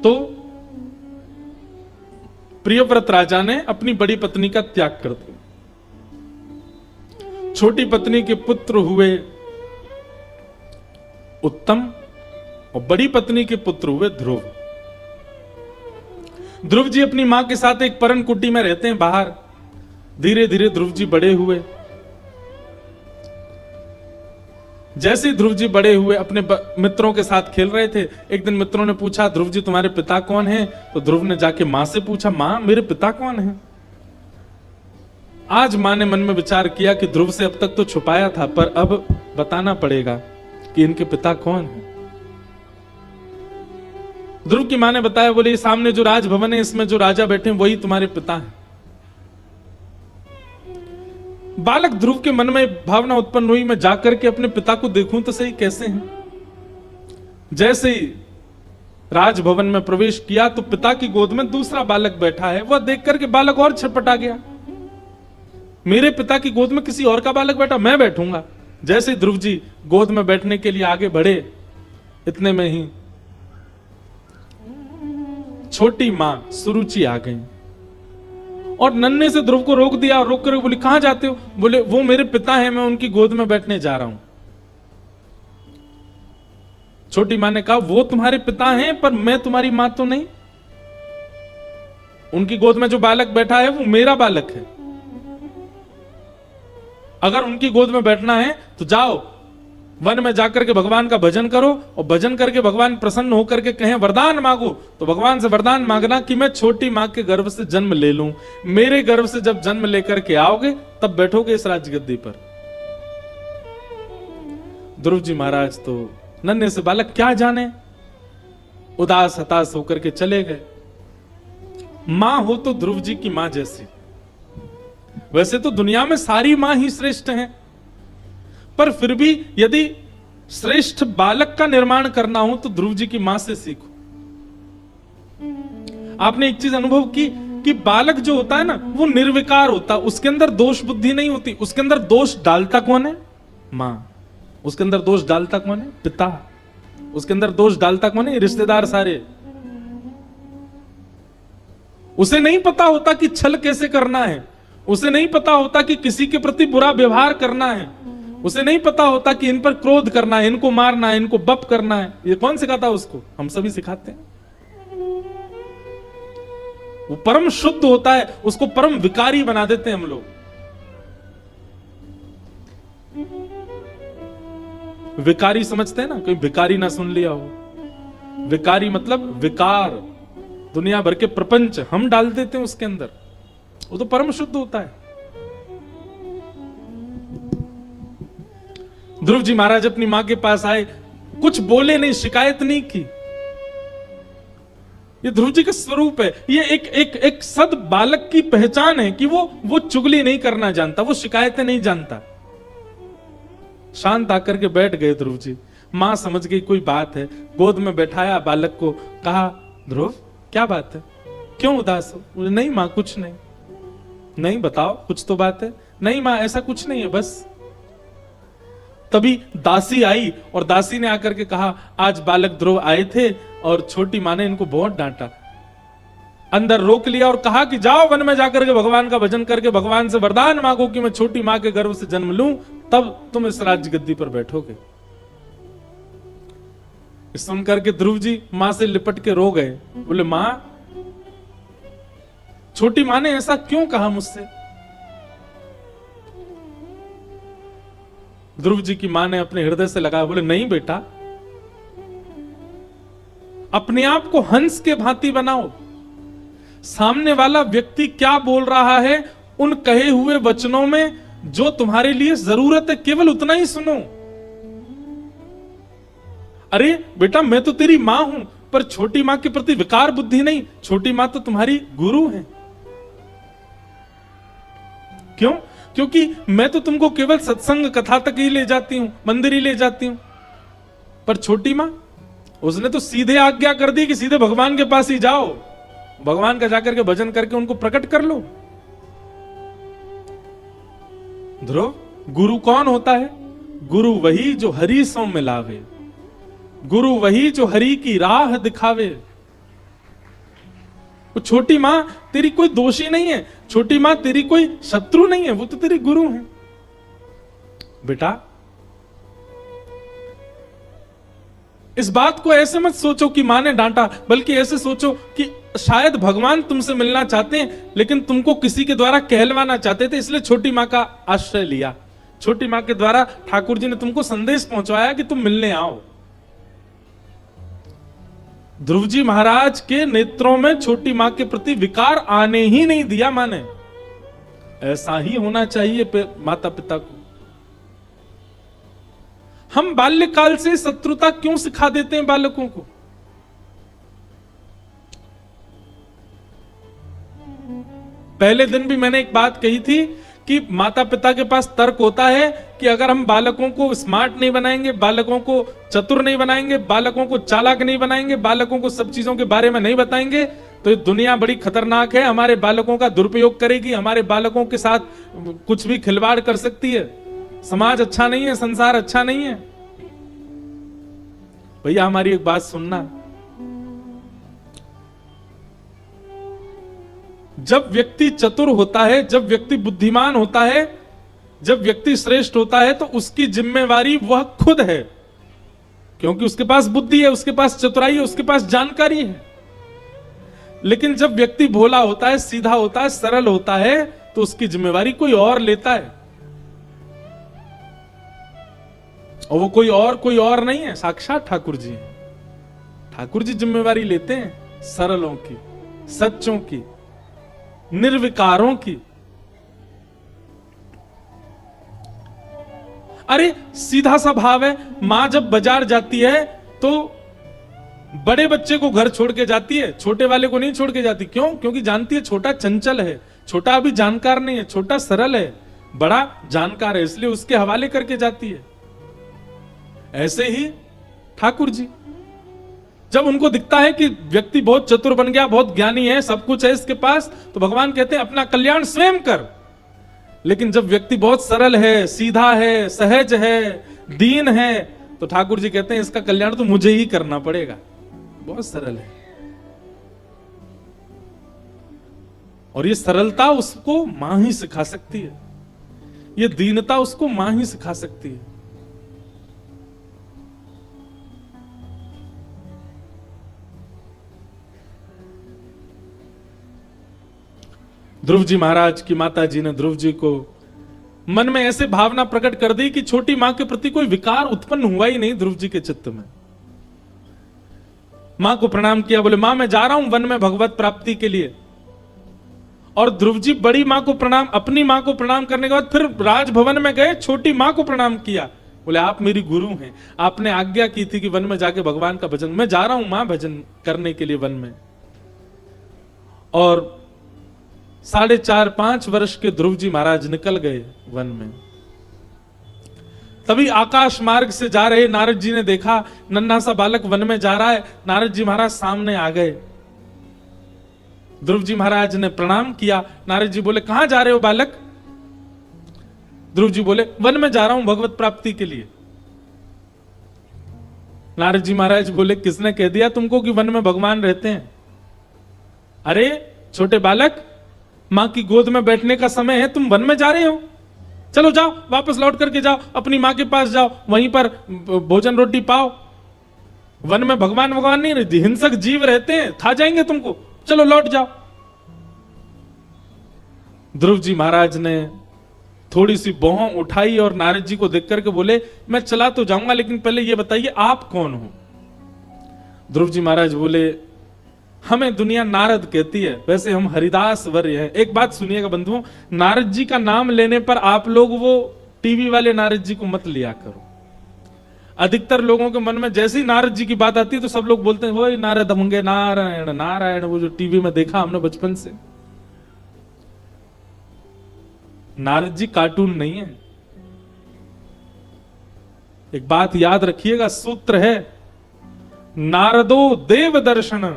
तो प्रियव्रत राजा ने अपनी बड़ी पत्नी का त्याग कर दिया। छोटी पत्नी के पुत्र हुए उत्तम और बड़ी पत्नी के पुत्र हुए ध्रुव। ध्रुव जी अपनी मां के साथ एक परन कुटी में रहते हैं बाहर। धीरे धीरे ध्रुव जी बड़े हुए। जैसे ही ध्रुव जी बड़े हुए अपने मित्रों के साथ खेल रहे थे, एक दिन मित्रों ने पूछा, ध्रुव जी तुम्हारे पिता कौन हैं? तो ध्रुव ने जाके मां से पूछा, मां मेरे पिता कौन हैं? आज मां ने मन में विचार किया कि ध्रुव से अब तक तो छुपाया था, पर अब बताना पड़ेगा कि इनके पिता कौन हैं। ध्रुव की मां ने बताया, बोले सामने जो राजभवन है इसमें जो राजा बैठे हैं वही तुम्हारे पिता हैं। बालक ध्रुव के मन में भावना उत्पन्न हुई, मैं जाकर के अपने पिता को देखूं तो सही कैसे हैं। जैसे ही राजभवन में प्रवेश किया तो पिता की गोद में दूसरा बालक बैठा है। वह देख करके बालक और छटपटा गया, मेरे पिता की गोद में किसी और का बालक बैठा, मैं बैठूंगा। जैसे ही ध्रुव जी गोद में बैठने के लिए आगे बढ़े, इतने में ही छोटी मां सुरुचि आ गई और नन्हे से ध्रुव को रोक दिया। और रोक कर बोली, कहां जाते हो? बोले वो मेरे पिता हैं, मैं उनकी गोद में बैठने जा रहा हूं। छोटी मां ने कहा, वो तुम्हारे पिता हैं पर मैं तुम्हारी मां तो नहीं। उनकी गोद में जो बालक बैठा है वो मेरा बालक है। अगर उनकी गोद में बैठना है तो जाओ वन में जाकर के भगवान का भजन करो, और भजन करके भगवान प्रसन्न होकर के कहें वरदान मांगो, तो भगवान से वरदान मांगना कि मैं छोटी मां के गर्भ से जन्म ले लूं। मेरे गर्भ से जब जन्म लेकर के आओगे तब बैठोगे इस राजगद्दी पर। ध्रुव जी महाराज तो नन्हे से बालक क्या जाने, उदास हताश होकर के चले गए। मां हो तो ध्रुव जी की मां जैसी। वैसे तो दुनिया में सारी मां ही श्रेष्ठ हैं, पर फिर भी यदि श्रेष्ठ बालक का निर्माण करना हो तो ध्रुव जी की मां से सीखो। आपने एक चीज अनुभव की कि बालक जो होता है ना वो निर्विकार होता, उसके अंदर दोष बुद्धि नहीं होती। उसके अंदर दोष डालता कौन है? मां। उसके अंदर दोष डालता कौन है? पिता। उसके अंदर दोष डालता कौन है? रिश्तेदार सारे। उसे नहीं पता होता कि छल कैसे करना है, उसे नहीं पता होता कि किसी के प्रति बुरा व्यवहार करना है, उसे नहीं पता होता कि इन पर क्रोध करना है, इनको मारना है, इनको बप करना है। ये कौन सिखाता है उसको? हम सभी सिखाते हैं। वो परम शुद्ध होता है, उसको परम विकारी बना देते हैं हम लोग। विकारी समझते हैं ना, कोई भिकारी ना सुन लिया हो। विकारी मतलब विकार, दुनिया भर के प्रपंच हम डाल देते हैं उसके अंदर। वो तो परम शुद्ध होता है। ध्रुव जी महाराज अपनी मां के पास आए, कुछ बोले नहीं, शिकायत नहीं की। ये ध्रुव जी का स्वरूप है। ये एक सद बालक की पहचान है कि वो चुगली नहीं करना जानता, वो शिकायतें नहीं जानता। शांत आकर के बैठ गए ध्रुव जी। मां समझ गई कोई बात है, गोद में बैठाया बालक को, कहा ध्रुव क्या बात है, क्यों उदास हो? नहीं मां कुछ नहीं। नहीं बताओ कुछ तो बात है। नहीं मां ऐसा कुछ नहीं है बस। तभी दासी आई और दासी ने आकर के कहा, आज बालक ध्रुव आए थे और छोटी मां ने इनको बहुत डांटा। अंदर रोक लिया और कहा कि जाओ वन में जाकर के भगवान का भजन करके भगवान से वरदान मांगो कि मैं छोटी मां के गर्भ से जन्म लूं, तब तुम इस राज्य गद्दी पर बैठोगे। सुनकर के ध्रुव जी मां से लिपट के रो गए। बोले मां, छोटी मां ने ऐसा क्यों कहा मुझसे? ध्रुव जी की मां ने अपने हृदय से लगाया, बोले नहीं बेटा, अपने आप को हंस के भांति बनाओ। सामने वाला व्यक्ति क्या बोल रहा है उन कहे हुए वचनों में जो तुम्हारे लिए जरूरत है केवल उतना ही सुनो। अरे बेटा, मैं तो तेरी मां हूं, पर छोटी मां के प्रति विकार बुद्धि नहीं। छोटी मां तो तुम्हारी गुरु है। क्यों? क्योंकि मैं तो तुमको केवल सत्संग कथा तक ही ले जाती हूं, मंदिर ही ले जाती हूं, पर छोटी मां उसने तो सीधे आज्ञा कर दी कि सीधे भगवान के पास ही जाओ, भगवान का जाकर के भजन करके उनको प्रकट कर लो। ध्रुव, गुरु कौन होता है? गुरु वही जो हरि सो मिलावे, गुरु वही जो हरि की राह दिखावे। वो छोटी मां तेरी कोई दोषी नहीं है, छोटी मां तेरी कोई शत्रु नहीं है, वो तो तेरी गुरु है। बेटा इस बात को ऐसे मत सोचो कि मां ने डांटा, बल्कि ऐसे सोचो कि शायद भगवान तुमसे मिलना चाहते हैं, लेकिन तुमको किसी के द्वारा कहलवाना चाहते थे, इसलिए छोटी मां का आश्रय लिया। छोटी मां के द्वारा ठाकुर जी ने तुमको संदेश पहुंचाया कि तुम मिलने आओ। ध्रुव जी महाराज के नेत्रों में छोटी मां के प्रति विकार आने ही नहीं दिया मां ने। ऐसा ही होना चाहिए माता पिता को। हम बाल्यकाल से शत्रुता क्यों सिखा देते हैं बालकों को? पहले दिन भी मैंने एक बात कही थी कि माता पिता के पास तर्क होता है कि अगर हम बालकों को स्मार्ट नहीं बनाएंगे, बालकों को चतुर नहीं बनाएंगे, बालकों को चालाक नहीं बनाएंगे, बालकों को सब चीजों के बारे में नहीं बताएंगे, तो ये दुनिया बड़ी खतरनाक है, हमारे बालकों का दुरुपयोग करेगी, हमारे बालकों के साथ कुछ भी खिलवाड़ कर सकती है, समाज अच्छा नहीं है, संसार अच्छा नहीं है। भैया हमारी एक बात सुनना, जब व्यक्ति चतुर होता है, जब व्यक्ति बुद्धिमान होता है, जब व्यक्ति श्रेष्ठ होता है, तो उसकी जिम्मेवारी वह खुद है, क्योंकि उसके पास बुद्धि है, उसके पास चतुराई है, उसके पास जानकारी है। लेकिन जब व्यक्ति भोला होता है, सीधा होता है, सरल होता है, तो उसकी जिम्मेवारी कोई और लेता है, और वो कोई और नहीं है, साक्षात ठाकुर जी है। ठाकुर जी जिम्मेवारी लेते हैं सरलों की, सच्चों की, निर्विकारों की। अरे सीधा सा भाव है, मां जब बाजार जाती है तो बड़े बच्चे को घर छोड़ के जाती है, छोटे वाले को नहीं छोड़ के जाती। क्यों? क्योंकि जानती है छोटा चंचल है, छोटा अभी जानकार नहीं है, छोटा सरल है, बड़ा जानकार है, इसलिए उसके हवाले करके जाती है। ऐसे ही ठाकुर जी, जब उनको दिखता है कि व्यक्ति बहुत चतुर बन गया, बहुत ज्ञानी है, सब कुछ है इसके पास, तो भगवान कहते हैं अपना कल्याण स्वयं कर। लेकिन जब व्यक्ति बहुत सरल है, सीधा है, सहज है, दीन है, तो ठाकुर जी कहते हैं इसका कल्याण तो मुझे ही करना पड़ेगा। बहुत सरल है, और ये सरलता उसको मां ही सिखा सकती है, ये दीनता उसको मां ही सिखा सकती है। ध्रुव जी महाराज की माता जी ने ध्रुव जी को मन में ऐसे भावना प्रकट कर दी कि छोटी मां के प्रति कोई विकार उत्पन्न हुआ ही नहीं ध्रुव जी के चित्त में। मां को प्रणाम किया, बोले मां मैं जा रहा हूं वन में भगवत प्राप्ति के लिए। और ध्रुव जी बड़ी मां को प्रणाम, अपनी मां को प्रणाम करने के बाद फिर राजभवन में गए, छोटी मां को प्रणाम किया, बोले आप मेरी गुरु हैं, आपने आज्ञा की थी कि वन में जाके भगवान का भजन, मैं जा रहा हूं मां भजन करने के लिए वन में। और 4.5-5 वर्ष के ध्रुव जी महाराज निकल गए वन में। तभी आकाश मार्ग से जा रहे नारद जी ने देखा नन्हा सा बालक वन में जा रहा है। नारद जी महाराज सामने आ गए, ध्रुव जी महाराज ने प्रणाम किया। नारद जी बोले कहां जा रहे हो बालक? ध्रुव जी बोले वन में जा रहा हूं भगवत प्राप्ति के लिए। नारद जी महाराज बोले किसने कह दिया तुमको कि वन में भगवान रहते हैं? अरे छोटे बालक, मां की गोद में बैठने का समय है, तुम वन में जा रहे हो, चलो जाओ वापस लौट करके जाओ, अपनी मां के पास जाओ, वहीं पर भोजन रोटी पाओ। वन में भगवान नहीं रहती, हिंसक जीव रहते हैं, खा जाएंगे तुमको, चलो लौट जाओ। ध्रुव जी महाराज ने थोड़ी सी भौं उठाई और नारद जी को देख करके बोले मैं चला तो जाऊंगा, लेकिन पहले ये बताइए आप कौन हो? ध्रुव जी महाराज बोले हमें दुनिया नारद कहती है, वैसे हम हरिदास वर्य हैं। एक बात सुनिएगा बंधुओं, नारद जी का नाम लेने पर आप लोग वो टीवी वाले नारद जी को मत लिया करो। अधिकतर लोगों के मन में जैसे ही नारद जी की बात आती है तो सब लोग बोलते हैं वो नारद होंगे, नारायण नारायण, वो जो टीवी में देखा हमने बचपन से। नारद जी कार्टून नहीं है। एक बात याद रखिएगा, सूत्र है नारदो देव दर्शन।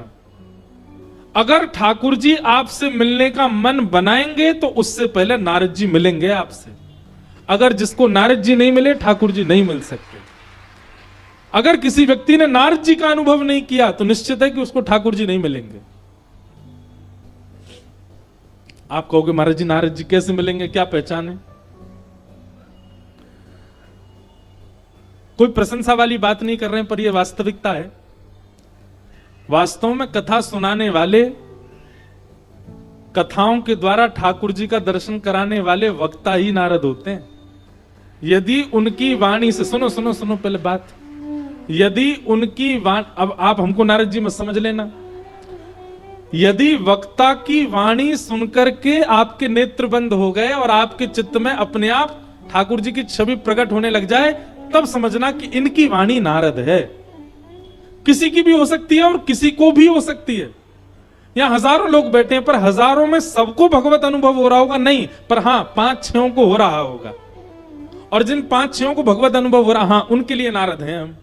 अगर ठाकुर जी आपसे मिलने का मन बनाएंगे तो उससे पहले नारद जी मिलेंगे आपसे। अगर जिसको नारद जी नहीं मिले ठाकुर जी नहीं मिल सकते। अगर किसी व्यक्ति ने नारद जी का अनुभव नहीं किया तो निश्चित है कि उसको ठाकुर जी नहीं मिलेंगे। आप कहोगे महाराज जी नारद जी कैसे मिलेंगे, क्या पहचाने? कोई प्रशंसा वाली बात नहीं कर रहे हैं, पर यह वास्तविकता है। वास्तव में कथा सुनाने वाले, कथाओं के द्वारा ठाकुर जी का दर्शन कराने वाले वक्ता ही नारद होते हैं। यदि उनकी वाणी से, सुनो सुनो सुनो पहले बात, यदि उनकी वाणी, अब आप हमको नारद जी मत समझ लेना, यदि वक्ता की वाणी सुनकर के आपके नेत्र बंद हो गए और आपके चित्त में अपने आप ठाकुर जी की छवि प्रकट होने लग जाए, तब समझना कि इनकी वाणी नारद है। किसी की भी हो सकती है और किसी को भी हो सकती है। यहां हजारों लोग बैठे हैं, पर हजारों में सबको भगवत अनुभव हो रहा होगा नहीं, पर हां 5-6 को हो रहा होगा। और जिन 5-6 को भगवत अनुभव हो रहा, हां उनके लिए नारद हैं हम।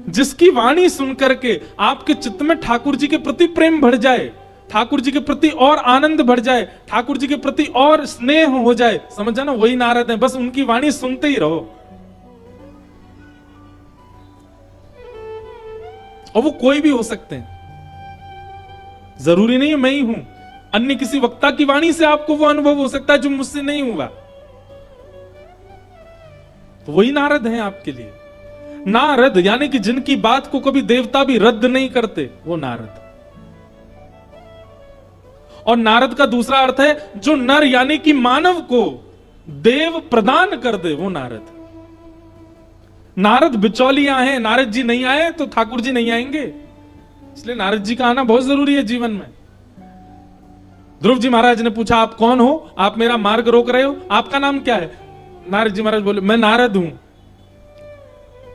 जिसकी वाणी सुनकर के आपके चित्त में ठाकुर जी के प्रति प्रेम बढ़ जाए, ठाकुर जी के प्रति और आनंद बढ़ जाए, ठाकुर जी के प्रति और स्नेह हो जाए, समझ जाना वही नारद है। बस उनकी वाणी सुनते ही रहो। और वो कोई भी हो सकते हैं, जरूरी नहीं है मैं ही हूं। अन्य किसी वक्ता की वाणी से आपको वो अनुभव हो सकता है जो मुझसे नहीं हुआ, तो वही नारद हैं आपके लिए। नारद यानी कि जिनकी बात को कभी देवता भी रद्द नहीं करते, वो नारद। और नारद का दूसरा अर्थ है जो नर यानी कि मानव को देव प्रदान कर दे, वो नारद। नारद बिचौलिया हैं, नारद जी नहीं आए तो ठाकुर जी नहीं आएंगे, इसलिए नारद जी का आना बहुत जरूरी है जीवन में। ध्रुव जी महाराज ने पूछा आप कौन हो, आप मेरा मार्ग रोक रहे हो, आपका नाम क्या है? नारद जी महाराज बोले मैं नारद हूं।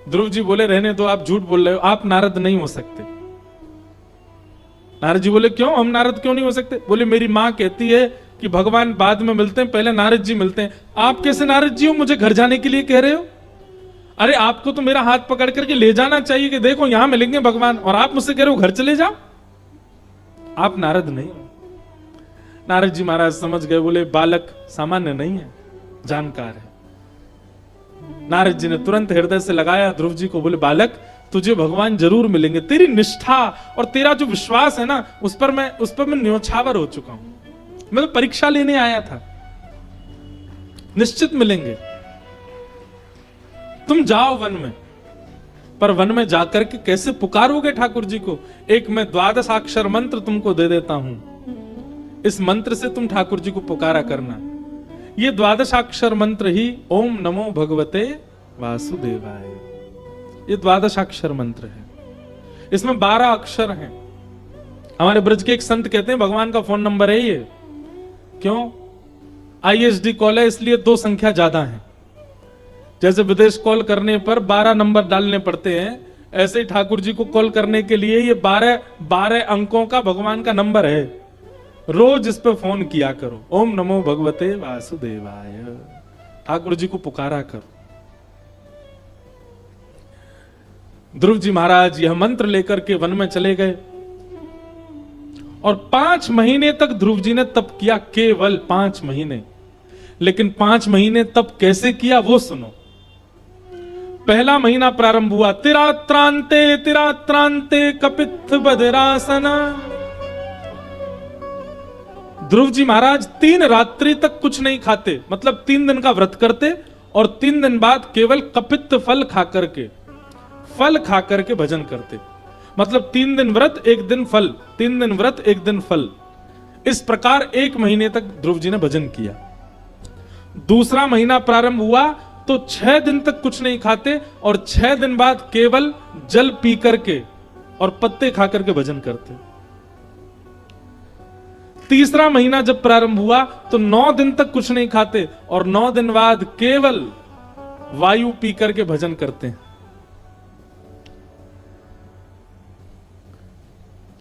ध्रुव जी बोले रहने दो, आप झूठ बोल रहे हो, आप नारद नहीं हो सकते। नारद जी बोले क्यों, हम नारद क्यों नहीं हो सकते? बोले मेरी मां कहती है कि भगवान बाद में मिलते हैं, पहले नारद जी मिलते हैं। आप कैसे नारद जी हो, मुझे घर जाने के लिए कह रहे हो? अरे आपको तो मेरा हाथ पकड़ करके ले जाना चाहिए कि देखो यहां मिलेंगे भगवान, और आप मुझसे कह रहे हो घर चले जाओ। आप नारद नहीं हो। नारद जी महाराज समझ गए, बोले बालक सामान्य नहीं है, जानकार है। नारद जी ने तुरंत हृदय से लगाया ध्रुव जी को, बोले बालक तुझे भगवान जरूर मिलेंगे। तेरी निष्ठा और तेरा जो विश्वास है ना, उस पर मैं न्योछावर हो चुका हूं। मैं तो परीक्षा लेने आया था, निश्चित मिलेंगे। तुम जाओ वन में, पर वन में जाकर के कैसे पुकारोगे ठाकुर जी को? एक मैं 12 अक्षर मंत्र तुमको दे देता हूं, इस मंत्र से तुम ठाकुर जी को पुकारा करना। ये 12 अक्षर मंत्र ही ओम नमो भगवते वासुदेवाय, ये 12 अक्षर मंत्र है। इसमें 12 अक्षर हैं। हमारे ब्रज के एक संत कहते हैं भगवान का फोन नंबर है ये। क्यों? ISD कॉल है, इसलिए 2 संख्या ज्यादा है। जैसे विदेश कॉल करने पर 12 नंबर डालने पड़ते हैं, ऐसे ही ठाकुर जी को कॉल करने के लिए ये 12 अंकों का भगवान का नंबर है। रोज इस पे फोन किया करो, ओम नमो भगवते वासुदेवाय, ठाकुर जी को पुकारा करो। ध्रुव जी महाराज यह मंत्र लेकर के वन में चले गए और 5 महीने तक ध्रुव जी ने तप किया, केवल 5 महीने। लेकिन 5 महीने तप कैसे किया वो सुनो। पहला महीना प्रारंभ हुआ तिरात्रांते कपित्थ बदरासना। ध्रुव जी महाराज 3 रात्रि तक कुछ नहीं खाते, मतलब 3 दिन का व्रत करते और 3 दिन बाद केवल कपित्थ फल खा करके भजन करते। मतलब 3 दिन व्रत 1 दिन फल, 3 दिन व्रत 1 दिन फल। इस प्रकार 1 महीने तक ध्रुव जी ने भजन किया। दूसरा महीना प्रारंभ हुआ तो 6 दिन तक कुछ नहीं खाते और 6 दिन बाद केवल जल पी करके और पत्ते खा करके भजन करते। तीसरा महीना जब प्रारंभ हुआ तो 9 दिन तक कुछ नहीं खाते और 9 दिन बाद केवल वायु पी करके भजन करते हैं।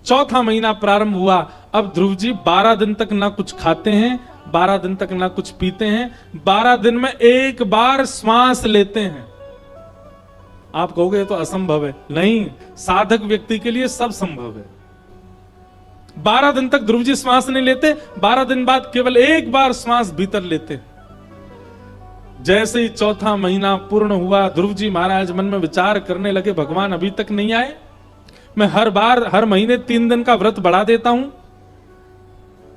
चौथा महीना प्रारंभ हुआ, अब ध्रुव जी 12 दिन तक ना कुछ खाते हैं, 12 दिन तक ना कुछ पीते हैं, 12 दिन में 1 बार श्वास लेते हैं। आप कहोगे तो असंभव है, नहीं, साधक व्यक्ति के लिए सब संभव है। 12 दिन तक ध्रुव जी श्वास नहीं लेते, 12 दिन बाद केवल 1 बार श्वास भीतर लेते। जैसे ही चौथा महीना पूर्ण हुआ, ध्रुव जी महाराज मन में विचार करने लगे भगवान अभी तक नहीं आए। मैं हर महीने 3 दिन का व्रत बढ़ा देता हूं,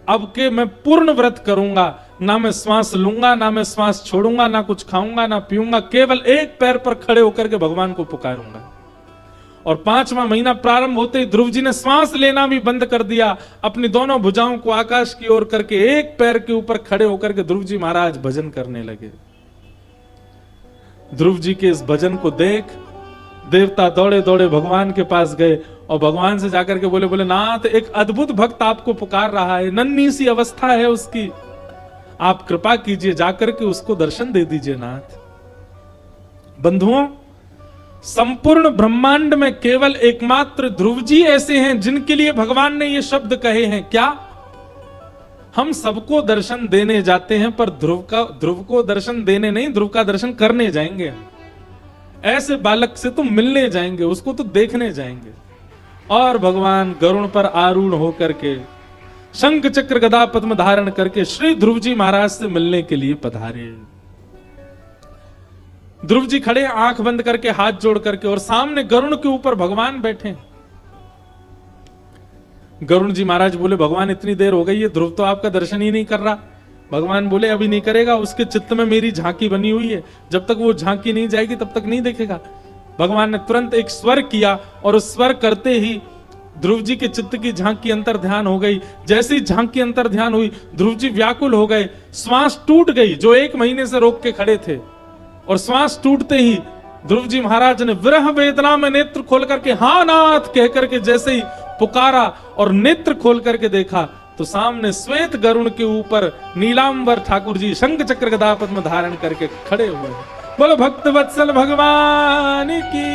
अब के मैं पूर्ण व्रत करूंगा, ना मैं श्वास लूंगा, ना मैं श्वास छोड़ूंगा, ना कुछ खाऊंगा, ना पीऊंगा, केवल एक पैर पर खड़े होकर के भगवान को पुकारूंगा। और 5वां महीना प्रारंभ होते ही ध्रुव जी ने श्वास लेना भी बंद कर दिया। अपनी दोनों भुजाओं को आकाश की ओर करके एक पैर के ऊपर खड़े होकर के ध्रुव जी महाराज भजन करने लगे। ध्रुव जी के इस भजन को देख देवता दौड़े दौड़े भगवान के पास गए और भगवान से जाकर के बोले नाथ, एक अद्भुत भक्त आपको पुकार रहा है, नन्ही सी अवस्था है उसकी, आप कृपा कीजिए, जाकर के उसको दर्शन दे दीजिए नाथ। बंधुओं, संपूर्ण ब्रह्मांड में केवल एकमात्र ध्रुव जी ऐसे हैं जिनके लिए भगवान ने ये शब्द कहे हैं। क्या? हम सबको दर्शन देने जाते हैं, पर ध्रुव को दर्शन देने नहीं, ध्रुव का दर्शन करने जाएंगे। ऐसे बालक से तो मिलने जाएंगे, उसको तो देखने जाएंगे। और भगवान गरुण पर आरूढ़ होकर के शंख चक्र गदा पद्म धारण करके श्री ध्रुव जी महाराज से मिलने के लिए पधारे। ध्रुव जी खड़े, आंख बंद करके, हाथ जोड़ करके, और सामने गरुण के ऊपर भगवान बैठे। गरुण जी महाराज बोले भगवान इतनी देर हो गई है, ध्रुव तो आपका दर्शन ही नहीं कर रहा। भगवान बोले अभी नहीं करेगा, उसके चित्त में मेरी झांकी बनी हुई है, जब तक वो झांकी नहीं जाएगी तब तक नहीं देखेगा। भगवान ने तुरंत एक स्वर किया और उस स्वर करते ही ध्रुव जी के चित्त की झांकी अंतर ध्यान हो गई। जैसे ही झांकी अंतर ध्यान हुई, ध्रुव जी व्याकुल हो गए, श्वास टूट गई, जो 1 महीने से रोक के खड़े थे। और श्वास टूटते ही ध्रुव जी महाराज ने विरह वेदना में नेत्र खोल करके हाँ नाथ कह करके जैसे ही पुकारा और नेत्र खोल करके देखा, तो सामने श्वेत गरुण के ऊपर नीलांबर ठाकुर जी शंख चक्र गदा पद्म धारण करके खड़े हुए। बोलो भक्त वत्सल भगवान की।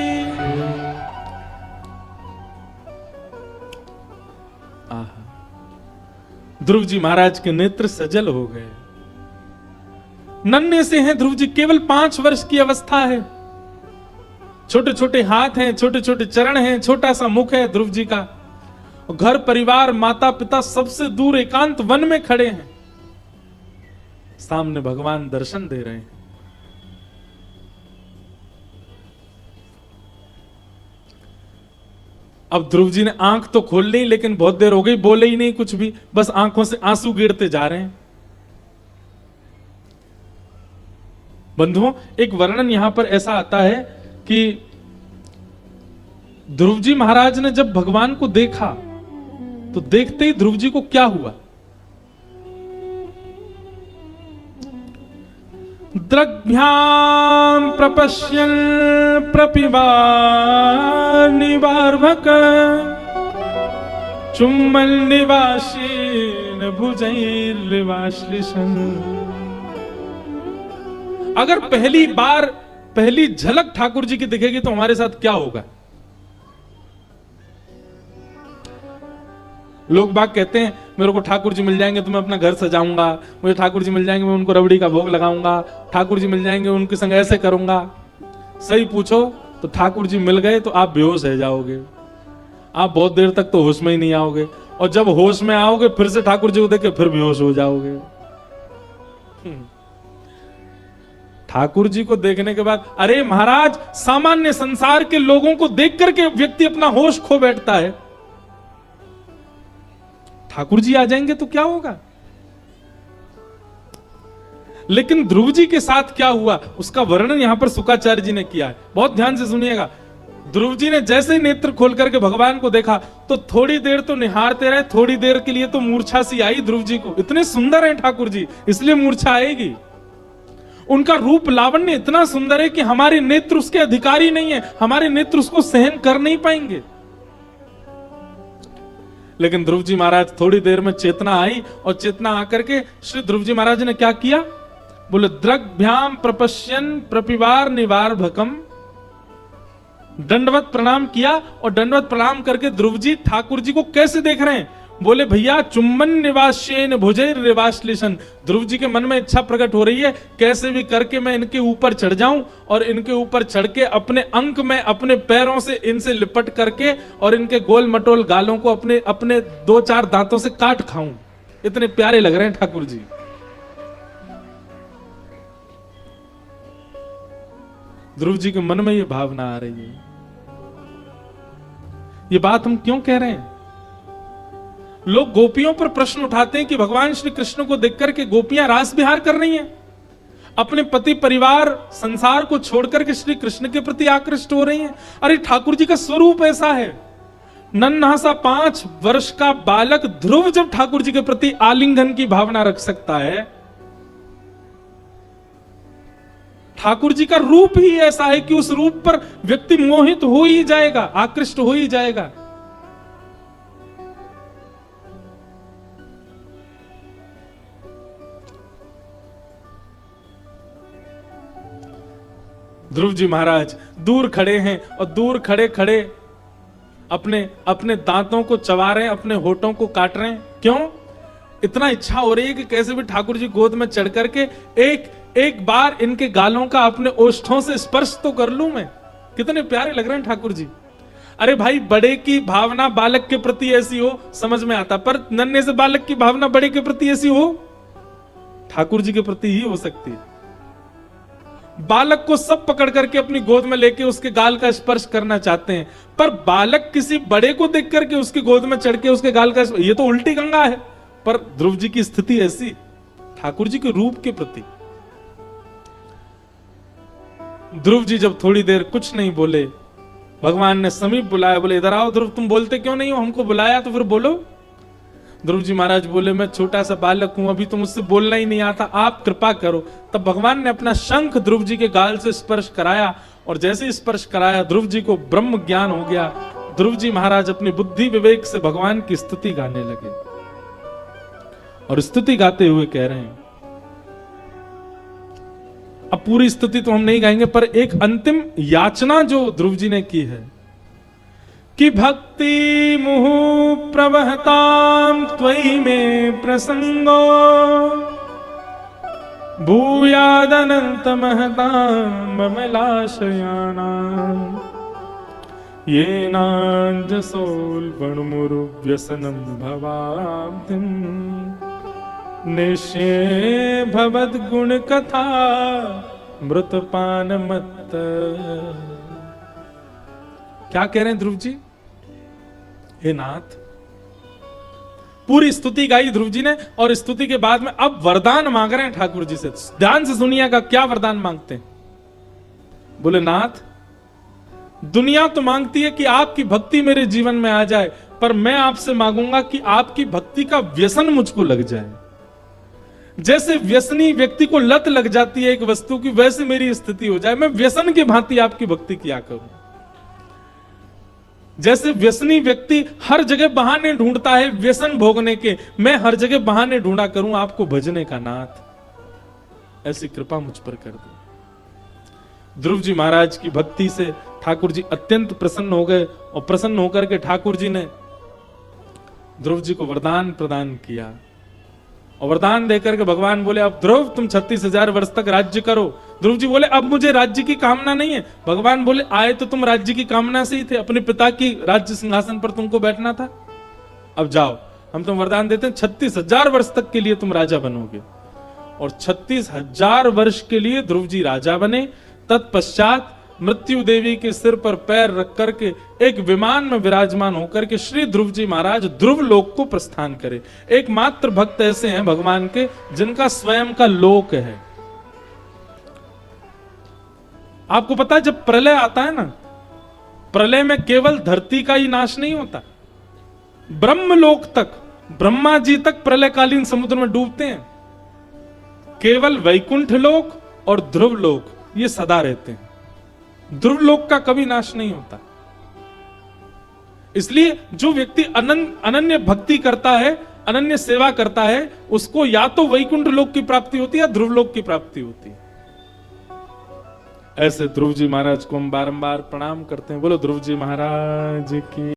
ध्रुव जी महाराज के नेत्र सजल हो गए। नन्हे से हैं ध्रुव जी, केवल 5 वर्ष की अवस्था है, छोटे छोटे हाथ हैं, छोटे छोटे चरण हैं, छोटा सा मुख है ध्रुव जी का। घर परिवार माता पिता सबसे दूर एकांत वन में खड़े हैं, सामने भगवान दर्शन दे रहे हैं। अब ध्रुव जी ने आंख तो खोल ली, लेकिन बहुत देर हो गई, बोले ही नहीं कुछ भी, बस आंखों से आंसू गिरते जा रहे हैं। बंधुओं, एक वर्णन यहां पर ऐसा आता है कि ध्रुव जी महाराज ने जब भगवान को देखा तो देखते ही ध्रुव जी को क्या हुआ? द्रग्भ्याम प्रपश्यन् प्रपिबानिवार्भक चुम्बन निवासीन भुजैर्निवाश्लिषन्। अगर पहली झलक ठाकुर जी की दिखेगी तो हमारे साथ क्या होगा? लोग बाग कहते हैं मेरे को ठाकुर जी मिल जाएंगे तो मैं अपना घर सजाऊंगा, मुझे ठाकुर जी मिल जाएंगे मैं उनको रबड़ी का भोग लगाऊंगा, ठाकुर जी मिल जाएंगे उनके संग ऐसे करूंगा। सही पूछो तो ठाकुर जी मिल गए तो आप बेहोश हो जाओगे, आप बहुत देर तक तो होश में ही नहीं आओगे, और जब होश में आओगे फिर से ठाकुर जी को देख के फिर बेहोश हो जाओगे। ठाकुर जी को देखने के बाद, अरे महाराज, सामान्य संसार के लोगों को देख करके व्यक्ति अपना होश खो बैठता है, ठाकुर जी आ जाएंगे तो क्या होगा? लेकिन ध्रुव जी के साथ क्या हुआ उसका वर्णन यहां पर शुकाचार्य जी ने किया है। बहुत ध्यान से सुनिएगा। ध्रुव जी ने जैसे ही नेत्र खोल करके भगवान को देखा तो थोड़ी देर तो निहारते रहे, थोड़ी देर के लिए तो मूर्छा सी आई ध्रुव जी को। इतने सुंदर हैं ठाकुर जी, इसलिए मूर्छा आएगी। उनका रूप लावण्य इतना सुंदर है कि हमारे नेत्र उसके अधिकारी नहीं है, हमारे नेत्र उसको सहन कर नहीं पाएंगे। लेकिन ध्रुव जी महाराज थोड़ी देर में चेतना आई, और चेतना आकर के श्री ध्रुव जी महाराज ने क्या किया? बोले द्रग्भ्याम प्रपश्यन् प्रपिवार निवार्भकम, दंडवत प्रणाम किया। और दंडवत प्रणाम करके ध्रुव जी ठाकुर जी को कैसे देख रहे हैं? बोले भैया चुम्बन निवास्येन भुजैर्निवाश्लिषन्। ध्रुव जी के मन में इच्छा प्रकट हो रही है कैसे भी करके मैं इनके ऊपर चढ़ जाऊं और इनके ऊपर चढ़ के अपने अंक में अपने पैरों से इनसे लिपट करके और इनके गोल मटोल गालों को अपने अपने 2-4 दांतों से काट खाऊं। इतने प्यारे लग रहे हैं ठाकुर जी। ध्रुव जी के मन में ये भावना आ रही है। ये बात हम क्यों कह रहे हैं? लोग गोपियों पर प्रश्न उठाते हैं कि भगवान श्री कृष्ण को देख करके गोपियां रास विहार कर रही हैं, अपने पति परिवार संसार को छोड़कर के श्री कृष्ण के प्रति आकृष्ट हो रही हैं। अरे ठाकुर जी का स्वरूप ऐसा है, नन्हा सा 5 वर्ष का बालक ध्रुव जब ठाकुर जी के प्रति आलिंगन की भावना रख सकता है, ठाकुर जी का रूप ही ऐसा है कि उस रूप पर व्यक्ति मोहित हो ही जाएगा, आकृष्ट हो ही जाएगा। ध्रुव जी महाराज दूर खड़े हैं और दूर खड़े खड़े अपने अपने दांतों को चबा रहे हैं, अपने होठों को काट रहे हैं। क्यों? इतना इच्छा हो रही है कि कैसे भी ठाकुर जी गोद में चढ़ करके एक बार इनके गालों का अपने ओष्ठों से स्पर्श तो कर लूं मैं। कितने प्यारे लग रहे हैं ठाकुर जी। अरे भाई, बड़े की भावना बालक के प्रति ऐसी हो समझ में आता, पर नन्हे से बालक की भावना बड़े के प्रति ऐसी हो ठाकुर जी के प्रति ही हो सकती है। बालक को सब पकड़ करके अपनी गोद में लेके उसके गाल का स्पर्श करना चाहते हैं, पर बालक किसी बड़े को देख करके उसकी गोद में चढ़ के उसके गाल का, ये तो उल्टी गंगा है। पर ध्रुव जी की स्थिति ऐसी, ठाकुर जी के रूप के प्रति। ध्रुव जी जब थोड़ी देर कुछ नहीं बोले, भगवान ने समीप बुलाया, बोले इधर आओ ध्रुव, तुम बोलते क्यों नहीं हो? हमको बुलाया तो फिर बोलो। ध्रुव जी महाराज बोले, मैं छोटा सा बालक हूं, अभी तो मुझसे बोलना ही नहीं आता, आप कृपा करो। तब भगवान ने अपना शंख ध्रुव जी के गाल से स्पर्श कराया, और जैसे ही स्पर्श कराया ध्रुव जी को ब्रह्म ज्ञान हो गया। ध्रुव जी महाराज अपनी बुद्धि विवेक से भगवान की स्तुति गाने लगे, और स्तुति गाते हुए कह रहे हैं, अब पूरी स्तुति तो हम नहीं गाएंगे, पर एक अंतिम याचना जो ध्रुव जी ने की है कि भक्ति मुहु प्रवहताम त्वयि में प्रसंगो भूयादनंत महताम ममलाशयानाम ये नांजसोल वणमुरु व्यसनम भवाब्धिम निश्चय भवद गुण कथा मृतपान मत। क्या कह रहे हैं ध्रुव जी? हे नाथ, पूरी स्तुति गाई ध्रुव जी ने, और स्तुति के बाद में अब वरदान मांग रहे हैं ठाकुर जी से। ध्यान से सुनिएगा क्या वरदान मांगते हैं। बोले, नाथ, दुनिया तो मांगती है कि आपकी भक्ति मेरे जीवन में आ जाए, पर मैं आपसे मांगूंगा कि आपकी भक्ति का व्यसन मुझको लग जाए। जैसे व्यसनी व्यक्ति को लत लग जाती है एक वस्तु की, वैसे मेरी स्थिति हो जाए, मैं व्यसन की भांति आपकी भक्ति किया करूं। जैसे व्यसनी व्यक्ति हर जगह बहाने ढूंढता है व्यसन भोगने के, मैं हर जगह बहाने ढूंढा करूं आपको भजने का। नाथ, ऐसी कृपा मुझ पर कर दो। ध्रुव जी महाराज की भक्ति से ठाकुर जी अत्यंत प्रसन्न हो गए, और प्रसन्न होकर के ठाकुर जी ने ध्रुव जी को वरदान प्रदान किया। और वरदान देकर के भगवान बोले, अब ध्रुव तुम 36,000 वर्ष तक राज्य करो। ध्रुव जी बोले, अब मुझे राज्य की कामना नहीं है। भगवान बोले, आए तो तुम राज्य की कामना से ही थे, अपने पिता की राज्य सिंहासन पर तुमको बैठना था। अब जाओ, हम तुम वरदान देते हैं, 36,000 वर्ष तक के लिए तुम राजा बनोगे। और 36,000 वर्ष के लिए ध्रुव जी राजा बने। तत्पश्चात मृत्यु देवी के सिर पर पैर रख करके एक विमान में विराजमान होकर के श्री ध्रुव जी महाराज ध्रुव लोक को प्रस्थान करे। एकमात्र भक्त ऐसे हैं भगवान के जिनका स्वयं का लोक है। आपको पता है, जब प्रलय आता है ना, प्रलय में केवल धरती का ही नाश नहीं होता, ब्रह्मलोक तक, ब्रह्मा जी तक प्रलयकालीन समुद्र में डूबते हैं। केवल वैकुंठ लोक और ध्रुव लोक ये सदा रहते हैं, ध्रुव लोक का कभी नाश नहीं होता। इसलिए जो व्यक्ति अनन्य भक्ति करता है, अनन्य सेवा करता है, उसको या तो वैकुंठ लोक की प्राप्ति होती है या ध्रुव लोक की प्राप्ति होती है। ऐसे ध्रुव जी महाराज को हम बारंबार प्रणाम करते हैं। बोलो ध्रुव जी महाराज की।